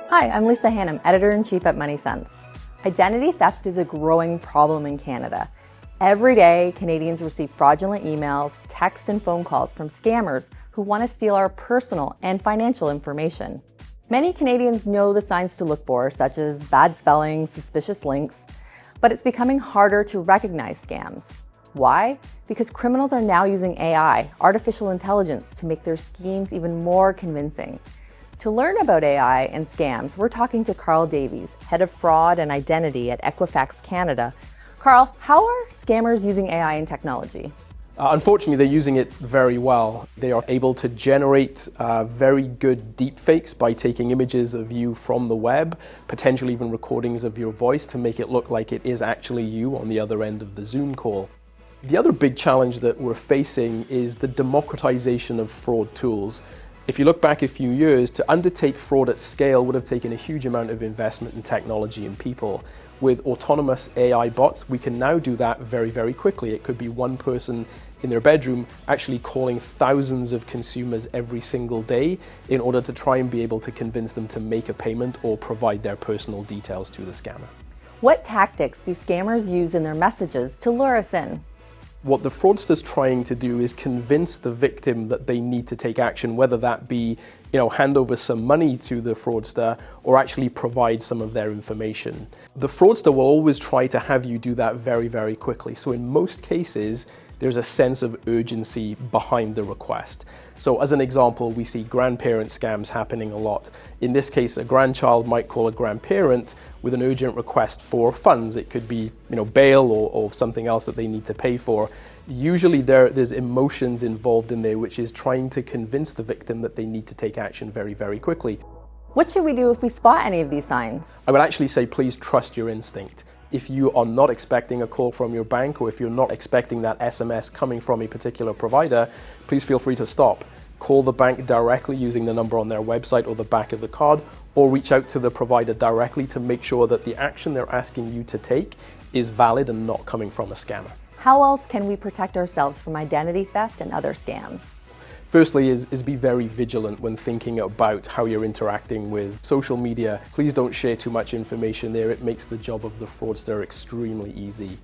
Hi, I'm Lisa Hannum, Editor-in-Chief at Money Sense. Identity theft is a growing problem in Canada. Every day, Canadians receive fraudulent emails, text, and phone calls from scammers who want to steal our personal and financial information. Many Canadians know the signs to look for, such as bad spelling, suspicious links, but it's becoming harder to recognize scams. Why? Because criminals are now using AI, artificial intelligence, to make their schemes even more convincing. To learn about AI and scams, we're talking to Carl Davies, Head of Fraud and Identity at Equifax Canada. Carl, how are scammers using AI and technology? Unfortunately, they're using it very well. They are able to generate very good deepfakes by taking images of you from the web, potentially even recordings of your voice to make it look like it is actually you on the other end of the Zoom call. The other big challenge that we're facing is the democratization of fraud tools. If you look back a few years, to undertake fraud at scale would have taken a huge amount of investment in technology and people. With autonomous AI bots, we can now do that very, very quickly. It could be one person in their bedroom actually calling thousands of consumers every single day in order to try and be able to convince them to make a payment or provide their personal details to the scammer. What tactics do scammers use in their messages to lure us in? What the fraudster's trying to do is convince the victim that they need to take action, whether that be, hand over some money to the fraudster or actually provide some of their information. The fraudster will always try to have you do that very, very quickly. So in most cases, there's a sense of urgency behind the request. So as an example, we see grandparent scams happening a lot. In this case, a grandchild might call a grandparent with an urgent request for funds. It could be, bail or something else that they need to pay for. Usually there's emotions involved in there, which is trying to convince the victim that they need to take action very, very quickly. What should we do if we spot any of these signs? I would actually say, please trust your instinct. If you are not expecting a call from your bank, or if you're not expecting that SMS coming from a particular provider, please feel free to stop. Call the bank directly using the number on their website or the back of the card, or reach out to the provider directly to make sure that the action they're asking you to take is valid and not coming from a scammer. How else can we protect ourselves from identity theft and other scams? Firstly is be very vigilant when thinking about how you're interacting with social media. Please don't share too much information there. It makes the job of the fraudster extremely easy.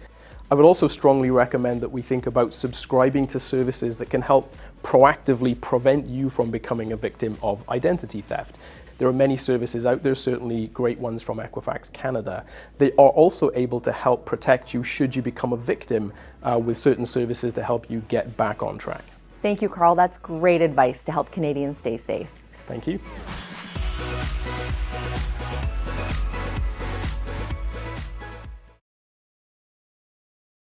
I would also strongly recommend that we think about subscribing to services that can help proactively prevent you from becoming a victim of identity theft. There are many services out there, certainly great ones from Equifax Canada. They are also able to help protect you should you become a victim with certain services to help you get back on track. Thank you, Carl. That's great advice to help Canadians stay safe. Thank you.